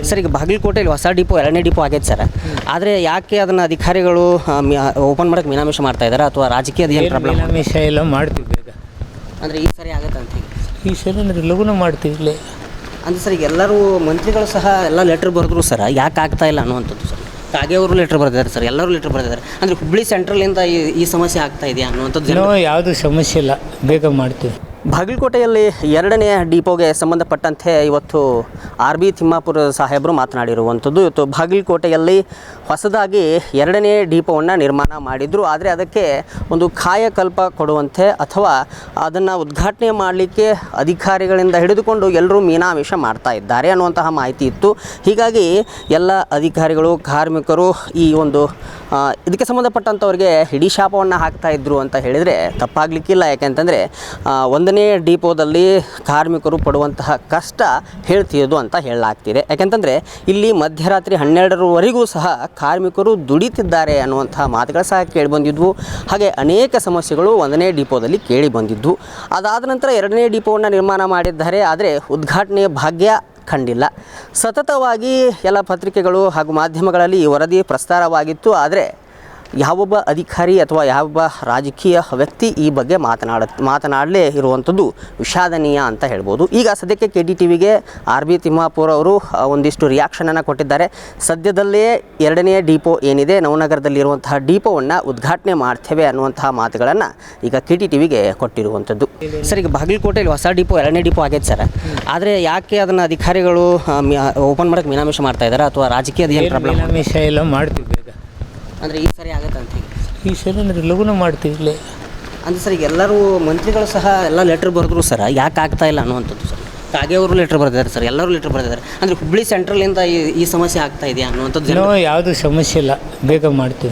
Sir, ಈಗ ಬಾಗಲಕೋಟೆಯಲ್ಲಿ ಹೊಸ ಡಿಪೋ 2ನೇ ಡಿಪೋ ಆಗೈತೆ ಸರ್. ಆದರೆ ಯಾಕೆ ಅದನ್ನು ಅಧಿಕಾರಿಗಳು ಓಪನ್ ಮಾಡೋಕ್ಕೆ ಮೀನಾಮೇಷ ಮಾಡ್ತಾ ಇದ್ದಾರೆ ಅಥವಾ ರಾಜಕೀಯದ ಏನು ಪ್ರಾಬ್ಲಮ್? ಮೀನಾಮೇಷ ಎಲ್ಲ ಮಾಡ್ತೀವಿ ಬೇಗ. ಅಂದರೆ ಈ ಸರಿ ಆಗುತ್ತೆ ಅಂತ ಹೇಳಿ ಈ ಸರಿ ಅಂದರೆ ಲಘುನ ಮಾಡ್ತೀವಿ ಇಲ್ಲೇ. ಅಂದರೆ ಸರ್, ಈಗ ಎಲ್ಲರೂ ಮಂತ್ರಿಗಳು ಸಹ ಎಲ್ಲ ಲೆಟ್ರ್ ಬರೆದ್ರು ಸರ್, ಯಾಕೆ ಆಗ್ತಾ ಇಲ್ಲ ಅನ್ನುವಂಥದ್ದು ಸರ್. ಕಾಗೆ ಅವರು ಲೆಟ್ರ್ ಬರೆದಿದ್ದಾರೆ ಸರ್, ಎಲ್ಲರೂ ಲೆಟ್ರ್ ಬರೆದಿದ್ದಾರೆ. ಅಂದರೆ ಹುಬ್ಬಳ್ಳಿ ಸೆಂಟ್ರಲಿಂದ ಈ ಸಮಸ್ಯೆ ಆಗ್ತಾ ಇದೆಯಾ ಅನ್ನುವಂಥದ್ದು ಏನೋ ಯಾವುದು ಸಮಸ್ಯೆ ಇಲ್ಲ, ಬೇಗ ಮಾಡ್ತೀವಿ. ಬಾಗಲಕೋಟೆಯಲ್ಲಿ 2ನೇ ಡಿಪೋಗೆ ಸಂಬಂಧಪಟ್ಟಂತೆ ಇವತ್ತು ಆರ್ ಬಿ ತಿಮ್ಮಾಪುರ ಸಾಹೇಬರು ಮಾತನಾಡಿರುವಂಥದ್ದು. ಇವತ್ತು ಬಾಗಲಕೋಟೆಯಲ್ಲಿ ಹೊಸದಾಗಿ 2ನೇ ಡಿಪೋವನ್ನು ನಿರ್ಮಾಣ ಮಾಡಿದರು. ಆದರೆ ಅದಕ್ಕೆ ಒಂದು ಕಾಯಕಲ್ಪ ಕೊಡುವಂತೆ ಅಥವಾ ಅದನ್ನು ಉದ್ಘಾಟನೆ ಮಾಡಲಿಕ್ಕೆ ಅಧಿಕಾರಿಗಳಿಂದ ಹಿಡಿದುಕೊಂಡು ಎಲ್ಲರೂ ಮೀನಾಮೇಷ ಮಾಡ್ತಾ ಇದ್ದಾರೆ ಅನ್ನುವಂತಹ ಮಾಹಿತಿ ಇತ್ತು. ಹೀಗಾಗಿ ಎಲ್ಲ ಅಧಿಕಾರಿಗಳು, ಕಾರ್ಮಿಕರು ಈ ಒಂದು ಇದಕ್ಕೆ ಸಂಬಂಧಪಟ್ಟಂಥವ್ರಿಗೆ ಹಿಡಿ ಶಾಪವನ್ನು ಹಾಕ್ತಾ ಇದ್ರು ಅಂತ ಹೇಳಿದರೆ ತಪ್ಪಾಗಲಿಕ್ಕಿಲ್ಲ. ಯಾಕೆಂತಂದರೆ 1ನೇ ಡಿಪೋದಲ್ಲಿ ಕಾರ್ಮಿಕರು ಪಡುವಂತಹ ಕಷ್ಟ ಹೇಳ್ತಿರೋದು ಅಂತ ಹೇಳಲಾಗ್ತಿದೆ. ಯಾಕೆಂತಂದರೆ ಇಲ್ಲಿ ಮಧ್ಯರಾತ್ರಿ 12ರವರೆಗೂ ಸಹ ಕಾರ್ಮಿಕರು ದುಡಿತಿದ್ದಾರೆ ಅನ್ನುವಂತಹ ಮಾತುಗಳು ಸಹ ಕೇಳಿಬಂದಿದ್ವು. ಹಾಗೆ ಅನೇಕ ಸಮಸ್ಯೆಗಳು 1ನೇ ಡಿಪೋದಲ್ಲಿ ಕೇಳಿ ಬಂದಿದ್ವು. ಅದಾದ ನಂತರ 2ನೇ ಡಿಪೋವನ್ನು ನಿರ್ಮಾಣ ಮಾಡಿದ್ದಾರೆ. ಆದರೆ ಉದ್ಘಾಟನೆಯ ಭಾಗ್ಯ ಕಂಡಿಲ್ಲ. ಸತತವಾಗಿ ಎಲ್ಲ ಪತ್ರಿಕೆಗಳು ಹಾಗೂ ಮಾಧ್ಯಮಗಳಲ್ಲಿ ಈ ವರದಿ ಪ್ರಸಾರವಾಗಿತ್ತು. ಆದರೆ ಯಾವೊಬ್ಬ ಅಧಿಕಾರಿ ಅಥವಾ ಯಾವೊಬ್ಬ ರಾಜಕೀಯ ವ್ಯಕ್ತಿ ಈ ಬಗ್ಗೆ ಮಾತನಾಡಲೇ ಇರುವಂಥದ್ದು ವಿಷಾದನೀಯ ಅಂತ ಹೇಳ್ಬೋದು. ಈಗ ಸದ್ಯಕ್ಕೆ KTTVಗೆ ಆರ್ ಬಿ ತಿಮ್ಮಾಪುರ ಅವರು ಒಂದಿಷ್ಟು ರಿಯಾಕ್ಷನನ್ನು ಕೊಟ್ಟಿದ್ದಾರೆ. ಸದ್ಯದಲ್ಲೇ 2ನೇ ಡಿಪೋ ಏನಿದೆ ನವನಗರದಲ್ಲಿರುವಂತಹ ಡಿಪೋವನ್ನು ಉದ್ಘಾಟನೆ ಮಾಡ್ತೇವೆ ಅನ್ನುವಂತಹ ಮಾತುಗಳನ್ನು ಈಗ KTTVಗೆ ಕೊಟ್ಟಿರುವಂಥದ್ದು. ಸರ್, ಈಗ ಬಾಗಲಕೋಟೆಯಲ್ಲಿ ಹೊಸ ಡಿಪೋ 2ನೇ ಡಿಪೋ ಆಗೈತೆ ಸರ್. ಆದರೆ ಯಾಕೆ ಅದನ್ನು ಅಧಿಕಾರಿಗಳು ಓಪನ್ ಮಾಡೋಕ್ಕೆ ಮೀನಾಮೇಷ ಮಾಡ್ತಾ ಇದ್ದಾರೆ ಅಥವಾ ರಾಜಕೀಯದ ಏನು ಪ್ರಾಬ್ಲಮ್? ಮೀನಾಮೇಷ ಎಲ್ಲ ಮಾಡ್ತೀವಿ ಬೇಗ. ಅಂದರೆ ಈ ಸರಿ ಆಗುತ್ತೆ ಅಂತ ಹೇಳಿ ಈ ಸರಿ ಅಂದರೆ ಲಘುನ ಮಾಡ್ತೀವಿ ಇಲ್ಲೇ. ಅಂದರೆ ಸರ್, ಈಗ ಎಲ್ಲರೂ ಮಂತ್ರಿಗಳು ಸಹ ಎಲ್ಲ ಲೆಟ್ರ್ ಬರೆದ್ರು ಸರ್, ಯಾಕೆ ಆಗ್ತಾ ಇಲ್ಲ ಅನ್ನುವಂಥದ್ದು ಸರ್. ಕಾಗೆ ಅವರು ಲೆಟ್ರ್ ಬರೆದಿದ್ದಾರೆ ಸರ್, ಎಲ್ಲರೂ ಲೆಟ್ರ್ ಬರೆದಿದ್ದಾರೆ. ಅಂದರೆ ಹುಬ್ಬಳ್ಳಿ ಸೆಂಟ್ರಲಿಂದ ಈ ಸಮಸ್ಯೆ ಆಗ್ತಾ ಇದೆಯಾ ಅನ್ನುವಂಥದ್ದು ಏನೋ ಯಾವುದು ಸಮಸ್ಯೆ ಇಲ್ಲ, ಬೇಗ ಮಾಡ್ತೀವಿ.